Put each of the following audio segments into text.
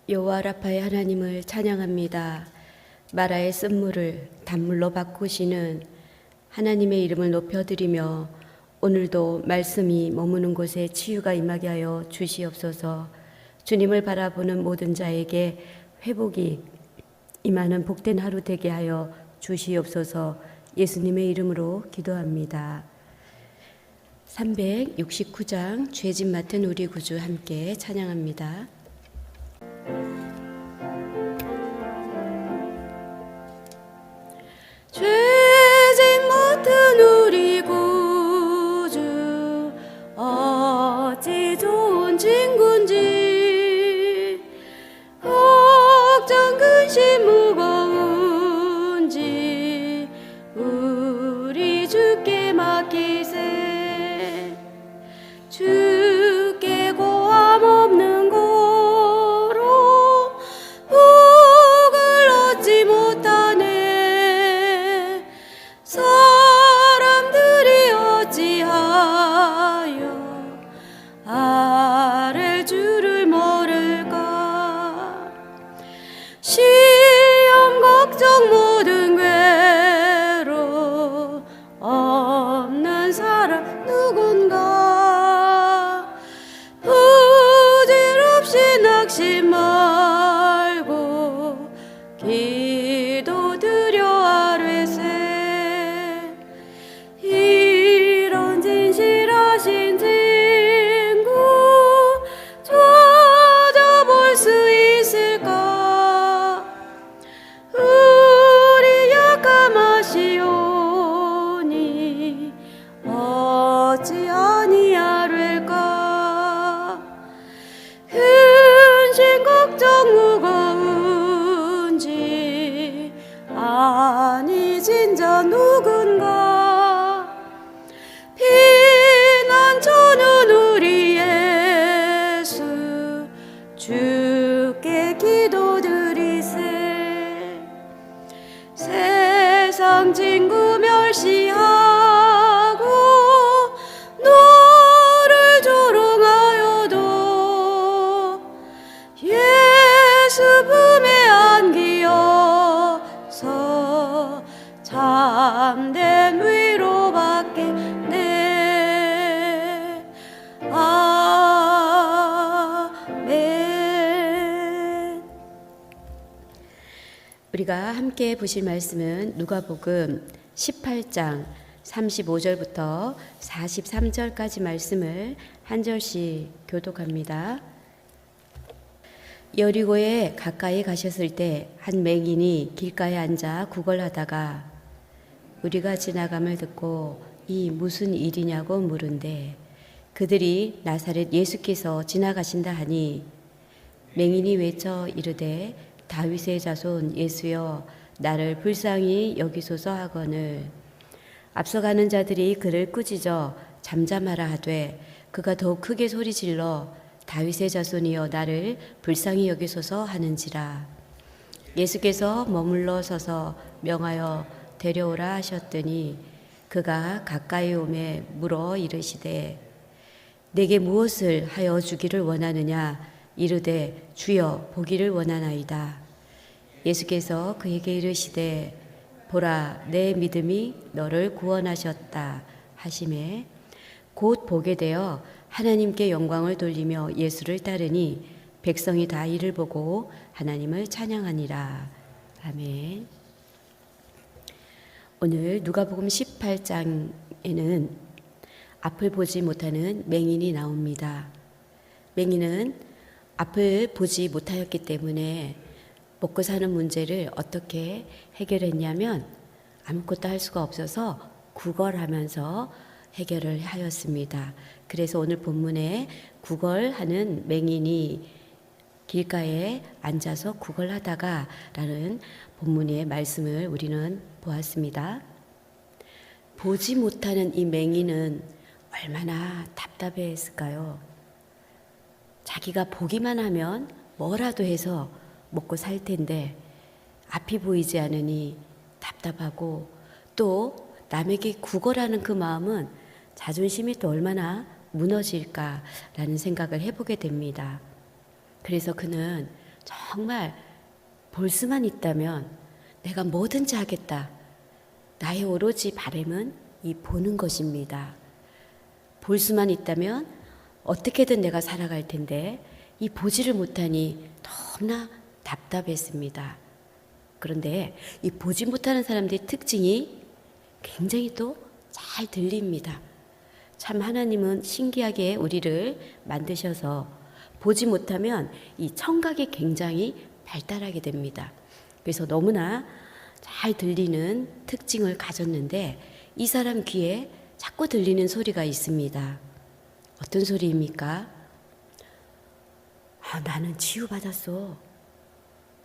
여호와 라파의 하나님을 찬양합니다. 마라의 쓴물을 단물로 바꾸시는 하나님의 이름을 높여드리며 오늘도 말씀이 머무는 곳에 치유가 임하게 하여 주시옵소서. 주님을 바라보는 모든 자에게 회복이 임하는 복된 하루 되게 하여 주시옵소서. 예수님의 이름으로 기도합니다. 369장 죄짐 맡은 우리 구주 함께 찬양합니다. 죄짐 맡은 우리 구주 어찌 좋은 친구인지 걱정 근심 무거운지 우리 주께 맡기세. 주께 고함 없는 고로 복을 얻지 못하네. 사람들이 어찌하여 아랠 줄을 모를까. 시험 걱정 모든 괴로 없는 사람 누군가. 부질없이 낙심 말고 기도드려 아뢰세. 이런 진실하신 친구 찾아볼 수 있을까. 우리 약함하시오니 어찌 아니하릴까. 근심 걱정 무거운지 아니 진짜 누군가. 피난처는 우리 예수 주께 기도드리세. 세상 친구 멸시하고 너를 조롱하여도 예수 품에 안기어서 참된 위로받게 네. 아멘. 우리가 함께 보실 말씀은 누가복음 18장 35절부터 43절까지 말씀을 한 절씩 교독합니다. 여리고에 가까이 가셨을 때 한 맹인이 길가에 앉아 구걸하다가 우리가 지나감을 듣고 이 무슨 일이냐고 물은데 그들이 나사렛 예수께서 지나가신다 하니 맹인이 외쳐 이르되 다윗의 자손 예수여 나를 불쌍히 여기소서 하거늘. 앞서가는 자들이 그를 꾸짖어 잠잠하라 하되 그가 더욱 크게 소리질러 다윗의 자손이여 나를 불쌍히 여기소서 하는지라. 예수께서 머물러 서서 명하여 데려오라 하셨더니 그가 가까이 오매 물어 이르시되 내게 무엇을 하여 주기를 원하느냐. 이르되 주여 보기를 원하나이다. 예수께서 그에게 이르시되 보라 내 믿음이 너를 구원하셨다 하시매 곧 보게 되어 하나님께 영광을 돌리며 예수를 따르니 백성이 다 이를 보고 하나님을 찬양하니라. 아멘. 오늘 누가복음 18장에는 앞을 보지 못하는 맹인이 나옵니다. 맹인은 앞을 보지 못하였기 때문에 먹고 사는 문제를 어떻게 해결했냐면 아무것도 할 수가 없어서 구걸하면서 해결을 하였습니다. 그래서 오늘 본문에 구걸하는 맹인이 길가에 앉아서 구걸하다가 라는 본문의 말씀을 우리는 보았습니다. 보지 못하는 이 맹인은 얼마나 답답해했을까요? 자기가 보기만 하면 뭐라도 해서 먹고 살 텐데 앞이 보이지 않으니 답답하고 또 남에게 구걸하는 그 마음은 자존심이 또 얼마나 무너질까라는 생각을 해보게 됩니다. 그래서 그는 정말 볼 수만 있다면 내가 뭐든지 하겠다. 나의 오로지 바람은 이 보는 것입니다. 볼 수만 있다면 어떻게든 내가 살아갈 텐데 이 보지를 못하니 너무나 답답했습니다. 그런데 이 보지 못하는 사람들의 특징이 굉장히 또 잘 들립니다. 참 하나님은 신기하게 우리를 만드셔서 보지 못하면 이 청각이 굉장히 발달하게 됩니다. 그래서 너무나 잘 들리는 특징을 가졌는데 이 사람 귀에 자꾸 들리는 소리가 있습니다. 어떤 소리입니까? 나는 치유받았어.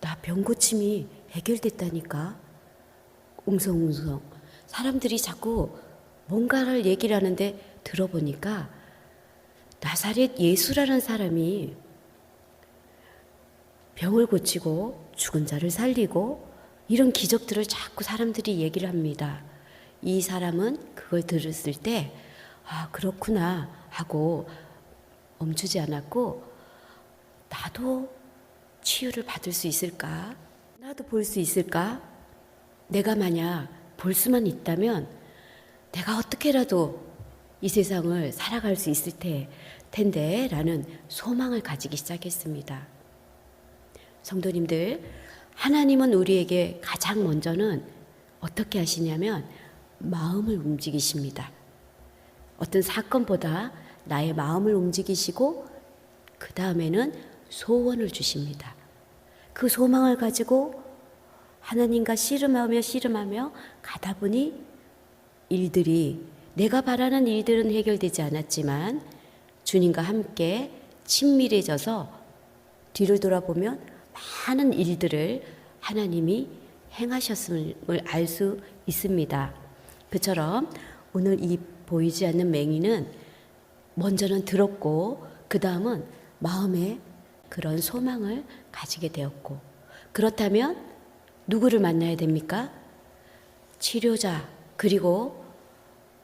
나 병 고침이 해결됐다니까. 웅성웅성. 사람들이 자꾸 뭔가를 얘기를 하는데 들어보니까 나사렛 예수라는 사람이 병을 고치고 죽은 자를 살리고 이런 기적들을 자꾸 사람들이 얘기를 합니다. 이 사람은 그걸 들었을 때 그렇구나 하고 멈추지 않았고 나도 치유를 받을 수 있을까? 나도 볼 수 있을까? 내가 만약 볼 수만 있다면 내가 어떻게라도 이 세상을 살아갈 수 있을 텐데 라는 소망을 가지기 시작했습니다. 성도님들, 하나님은 우리에게 가장 먼저는 어떻게 하시냐면 마음을 움직이십니다. 어떤 사건보다 나의 마음을 움직이시고 그 다음에는 소원을 주십니다. 그 소망을 가지고 하나님과 씨름하며 가다 보니 일들이 내가 바라는 일들은 해결되지 않았지만 주님과 함께 친밀해져서 뒤를 돌아보면 많은 일들을 하나님이 행하셨음을 알 수 있습니다. 그처럼 오늘 이 보이지 않는 맹인은 먼저는 들었고 그 다음은 마음에 그런 소망을 가지게 되었고, 그렇다면 누구를 만나야 됩니까? 치료자, 그리고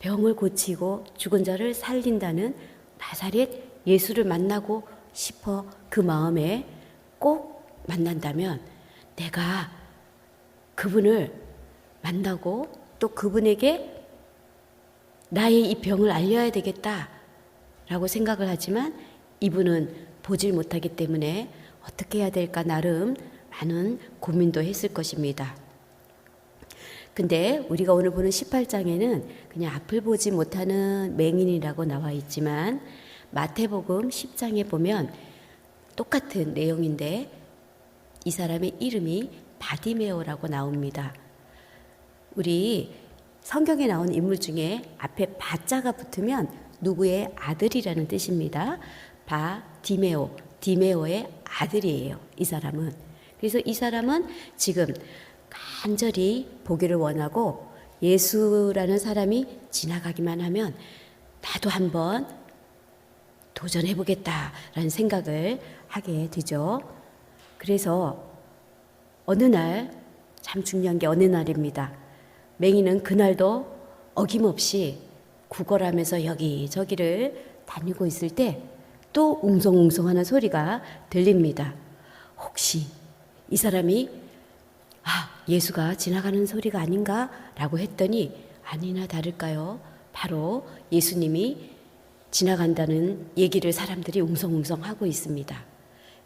병을 고치고 죽은 자를 살린다는 나사렛 예수를 만나고 싶어 그 마음에 꼭 만난다면 내가 그분을 만나고 또 그분에게 나의 이 병을 알려야 되겠다라고 생각을 하지만 이분은 보질 못하기 때문에 어떻게 해야 될까 나름 많은 고민도 했을 것입니다. 근데 우리가 오늘 보는 18장에는 그냥 앞을 보지 못하는 맹인이라고 나와 있지만 마태복음 10장에 보면 똑같은 내용인데 이 사람의 이름이 바디메오라고 나옵니다. 우리 성경에 나온 인물 중에 앞에 바자가 붙으면 누구의 아들이라는 뜻입니다. 바디메오, 디메오의 아들이에요. 이 사람은. 그래서 이 사람은 지금 간절히 보기를 원하고 예수라는 사람이 지나가기만 하면 나도 한번 도전해보겠다라는 생각을 하게 되죠. 그래서 어느 날, 참 중요한 게 어느 날입니다. 맹인은 그날도 어김없이 구걸하면서 여기저기를 다니고 있을 때 또 웅성웅성하는 소리가 들립니다. 혹시 이 사람이 예수가 지나가는 소리가 아닌가? 라고 했더니 아니나 다를까요? 바로 예수님이 지나간다는 얘기를 사람들이 웅성웅성 하고 있습니다.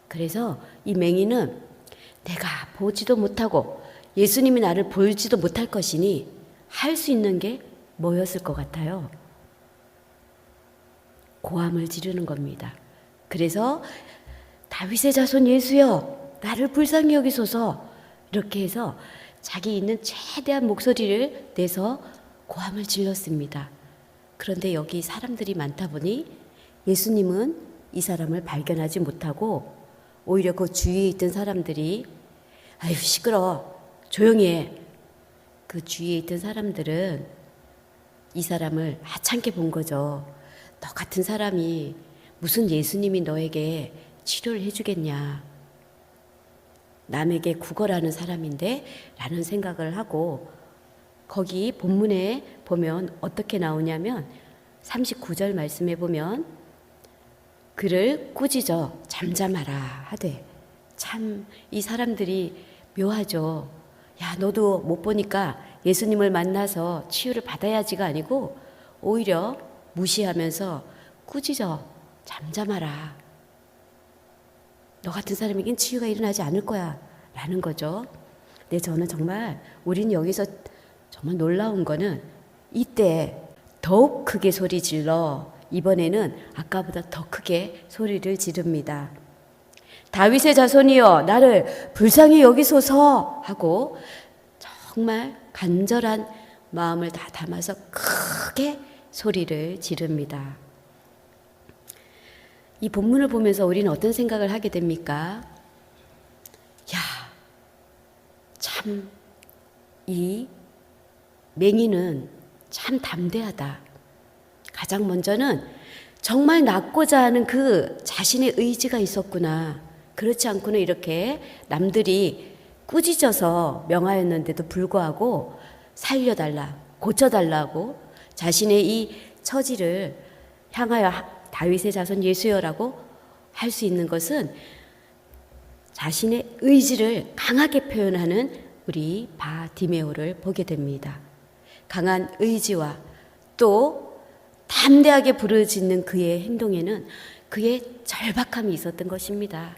그래서 이 맹인은 내가 보지도 못하고 예수님이 나를 보지도 못할 것이니 할 수 있는 게 뭐였을 것 같아요? 고함을 지르는 겁니다. 그래서 다윗의 자손 예수여 나를 불쌍히 여기소서 이렇게 해서 자기 있는 최대한 목소리를 내서 고함을 질렀습니다. 그런데 여기 사람들이 많다 보니 예수님은 이 사람을 발견하지 못하고 오히려 그 주위에 있던 사람들이 아유 시끄러워 조용히 해. 그 주위에 있던 사람들은 이 사람을 하찮게 본 거죠. 너 같은 사람이 무슨 예수님이 너에게 치료를 해주겠냐. 남에게 구걸하는 사람인데 라는 생각을 하고 거기 본문에 보면 어떻게 나오냐면 39절 말씀에 보면 그를 꾸짖어 잠잠하라 하되 참 이 사람들이 묘하죠. 야, 너도 못 보니까 예수님을 만나서 치유를 받아야지가 아니고 오히려 무시하면서 꾸짖어 잠잠하라. 너 같은 사람에겐 치유가 일어나지 않을 거야 라는 거죠. 근데 저는 정말 우리는 여기서 정말 놀라운 거는 이때 더욱 크게 소리 질러 이번에는 아까보다 더 크게 소리를 지릅니다. 다윗의 자손이여 나를 불쌍히 여기소서 하고 정말 간절한 마음을 다 담아서 크게 소리를 지릅니다. 이 본문을 보면서 우리는 어떤 생각을 하게 됩니까? 야, 참 이 맹인은 참 담대하다. 가장 먼저는 정말 낫고자 하는 그 자신의 의지가 있었구나. 그렇지 않고는 이렇게 남들이 꾸짖어서 명하였는데도 불구하고 살려달라, 고쳐달라고 자신의 이 처지를 향하여 다윗의 자손 예수여라고 할 수 있는 것은 자신의 의지를 강하게 표현하는 우리 바디메오를 보게 됩니다. 강한 의지와 또 담대하게 부르짖는 그의 행동에는 그의 절박함이 있었던 것입니다.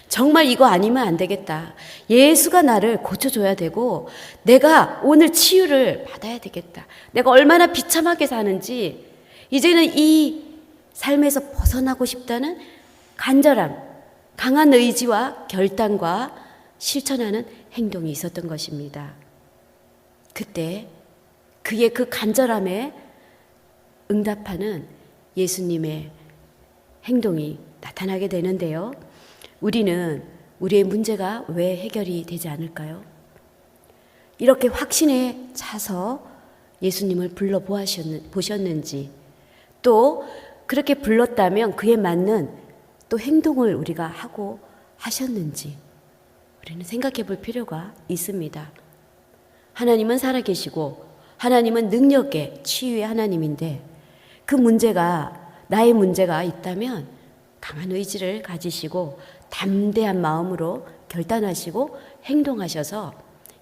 정말 이거 아니면 안 되겠다. 예수가 나를 고쳐줘야 되고 내가 오늘 치유를 받아야 되겠다. 내가 얼마나 비참하게 사는지 이제는 이 삶에서 벗어나고 싶다는 간절함, 강한 의지와 결단과 실천하는 행동이 있었던 것입니다. 그때 그의 그 간절함에 응답하는 예수님의 행동이 나타나게 되는데요. 우리는 우리의 문제가 왜 해결이 되지 않을까요? 이렇게 확신에 차서 예수님을 불러보셨는지 또 그렇게 불렀다면 그에 맞는 또 행동을 우리가 하고 하셨는지 우리는 생각해 볼 필요가 있습니다. 하나님은 살아계시고 하나님은 능력의 치유의 하나님인데 그 문제가 나의 문제가 있다면 강한 의지를 가지시고 담대한 마음으로 결단하시고 행동하셔서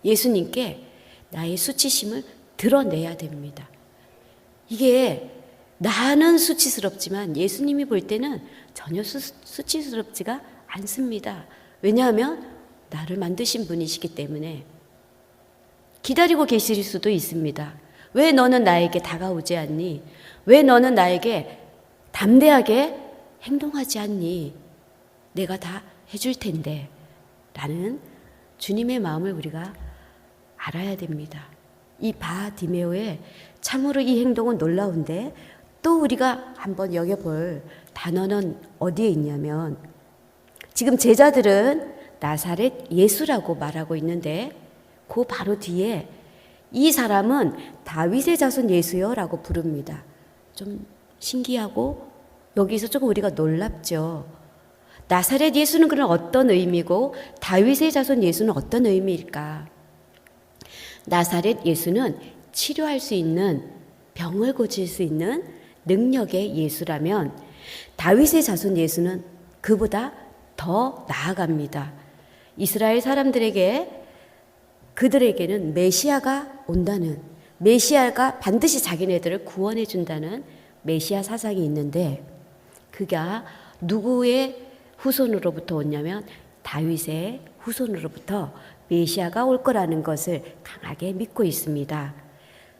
예수님께 나의 수치심을 드러내야 됩니다. 이게 나는 수치스럽지만 예수님이 볼 때는 전혀 수치스럽지가 않습니다. 왜냐하면 나를 만드신 분이시기 때문에 기다리고 계실 수도 있습니다. 왜 너는 나에게 다가오지 않니? 왜 너는 나에게 담대하게 행동하지 않니? 내가 다 해줄 텐데 라는 주님의 마음을 우리가 알아야 됩니다. 이 바디메오의 참으로 이 행동은 놀라운데 또 우리가 한번 여겨볼 단어는 어디에 있냐면 지금 제자들은 나사렛 예수라고 말하고 있는데 그 바로 뒤에 이 사람은 다윗의 자손 예수요 라고 부릅니다. 좀 신기하고 여기서 조금 우리가 놀랍죠. 나사렛 예수는 그런 어떤 의미고 다윗의 자손 예수는 어떤 의미일까? 나사렛 예수는 치료할 수 있는 병을 고칠 수 있는 능력의 예수라면 다윗의 자손 예수는 그보다 더 나아갑니다. 이스라엘 사람들에게 그들에게는 메시아가 온다는 메시아가 반드시 자기네들을 구원해 준다는 메시아 사상이 있는데 그가 누구의 후손으로부터 오냐면 다윗의 후손으로부터 메시아가 올 거라는 것을 강하게 믿고 있습니다.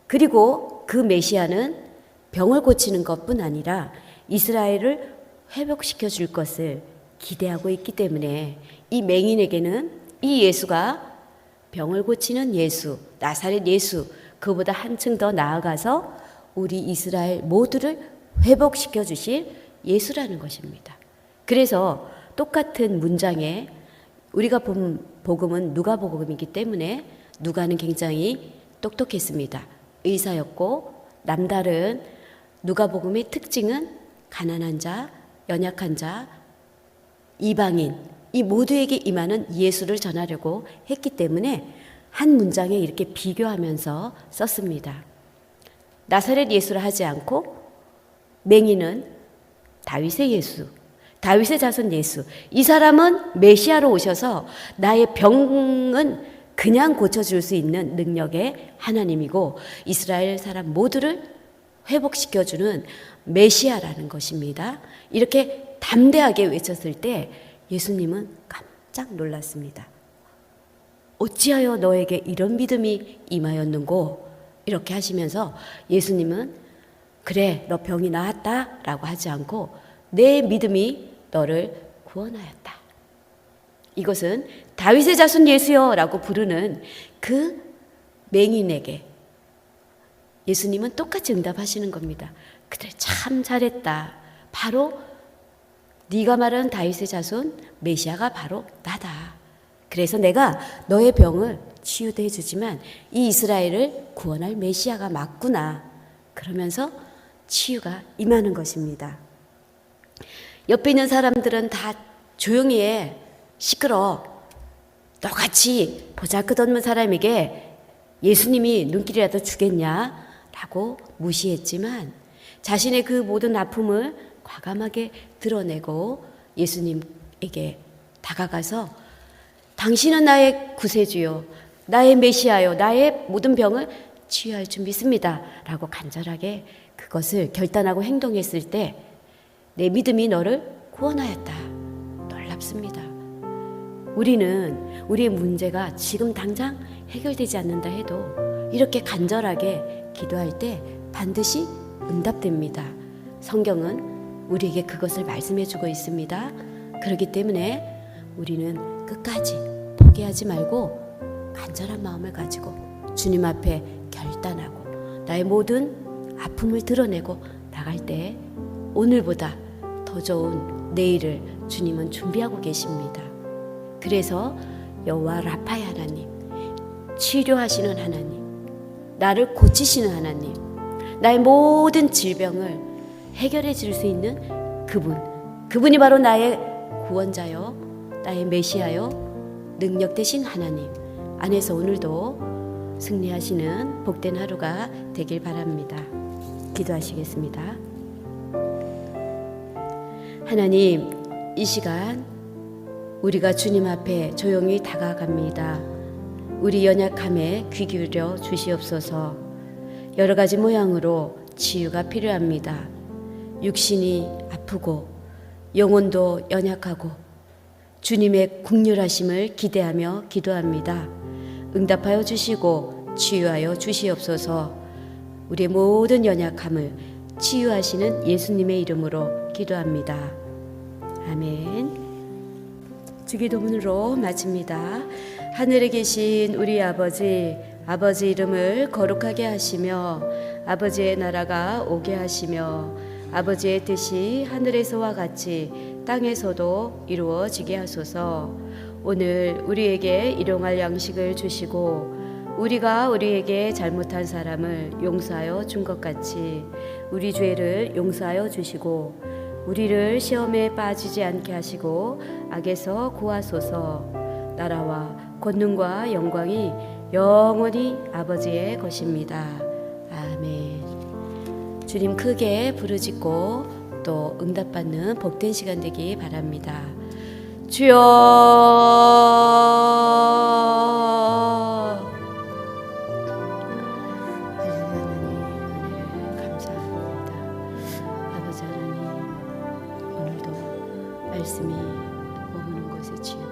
그리고 그 메시아는 병을 고치는 것뿐 아니라 이스라엘을 회복시켜 줄 것을 기대하고 있기 때문에 이 맹인에게는 이 예수가 병을 고치는 예수, 나사렛 예수, 그보다 한층 더 나아가서 우리 이스라엘 모두를 회복시켜 주실 예수라는 것입니다. 그래서 똑같은 문장에 우리가 본 복음은 누가복음이기 때문에 누가는 굉장히 똑똑했습니다. 의사였고 남다른 누가복음의 특징은 가난한 자, 연약한 자, 이방인 이 모두에게 임하는 예수를 전하려고 했기 때문에 한 문장에 이렇게 비교하면서 썼습니다. 나사렛 예수를 하지 않고 맹인은 다윗의 예수, 다윗의 자손 예수. 이 사람은 메시아로 오셔서 나의 병은 그냥 고쳐줄 수 있는 능력의 하나님이고 이스라엘 사람 모두를 회복시켜주는 메시아라는 것입니다. 이렇게 담대하게 외쳤을 때 예수님은 깜짝 놀랐습니다. 어찌하여 너에게 이런 믿음이 임하였는고? 이렇게 하시면서 예수님은 그래, 너 병이 나았다 라고 하지 않고 내 믿음이 너를 구원하였다. 이것은 다윗의 자손 예수여 라고 부르는 그 맹인에게 예수님은 똑같이 응답하시는 겁니다. 그래, 참 잘했다. 바로 네가 말하는 다윗의 자손 메시아가 바로 나다. 그래서 내가 너의 병을 치유도 해주지만 이 이스라엘을 구원할 메시아가 맞구나. 그러면서 치유가 임하는 것입니다. 옆에 있는 사람들은 다 조용히 해. 시끄러. 너같이 보잘것없는 사람에게 예수님이 눈길이라도 주겠냐? 라고 무시했지만 자신의 그 모든 아픔을 과감하게 드러내고 예수님에게 다가가서 당신은 나의 구세주요, 나의 메시아요, 나의 모든 병을 치유할 줄 믿습니다. 라고 간절하게 그것을 결단하고 행동했을 때 내 믿음이 너를 구원하였다. 놀랍습니다. 우리는 우리의 문제가 지금 당장 해결되지 않는다 해도 이렇게 간절하게 기도할 때 반드시 응답됩니다. 성경은 우리에게 그것을 말씀해 주고 있습니다. 그렇기 때문에 우리는 끝까지 포기하지 말고 간절한 마음을 가지고 주님 앞에 결단하고 나의 모든 아픔을 드러내고 나갈 때 오늘보다 더 좋은 내일을 주님은 준비하고 계십니다. 그래서 여호와 라파의 하나님, 치료하시는 하나님, 나를 고치시는 하나님, 나의 모든 질병을 해결해 줄 수 있는 그분이 바로 나의 구원자요, 나의 메시아요, 능력 되신 하나님 안에서 오늘도 승리하시는 복된 하루가 되길 바랍니다. 기도하시겠습니다. 하나님, 이 시간 우리가 주님 앞에 조용히 다가갑니다. 우리 연약함에 귀 기울여 주시옵소서. 여러 가지 모양으로 치유가 필요합니다. 육신이 아프고 영혼도 연약하고 주님의 긍휼하심을 기대하며 기도합니다. 응답하여 주시고 치유하여 주시옵소서. 우리의 모든 연약함을 치유하시는 예수님의 이름으로 기도합니다. 아멘. 주기도문으로 마칩니다. 하늘에 계신 우리 아버지 이름을 거룩하게 하시며 아버지의 나라가 오게 하시며 아버지의 뜻이 하늘에서와 같이 땅에서도 이루어지게 하소서. 오늘 우리에게 일용할 양식을 주시고 우리가 우리에게 잘못한 사람을 용서하여 준 것 같이 우리 죄를 용서하여 주시고 우리를 시험에 빠지지 않게 하시고 악에서 구하소서. 나라와 권능과 영광이 영원히 아버지의 것입니다. 아멘. 주님 크게 부르짖고 또 응답받는 복된 시간 되기 바랍니다. 주여, 하나님 은혜를 감사합니다. 아버지 하나님, 오늘도 말씀이 머무는 곳에 주여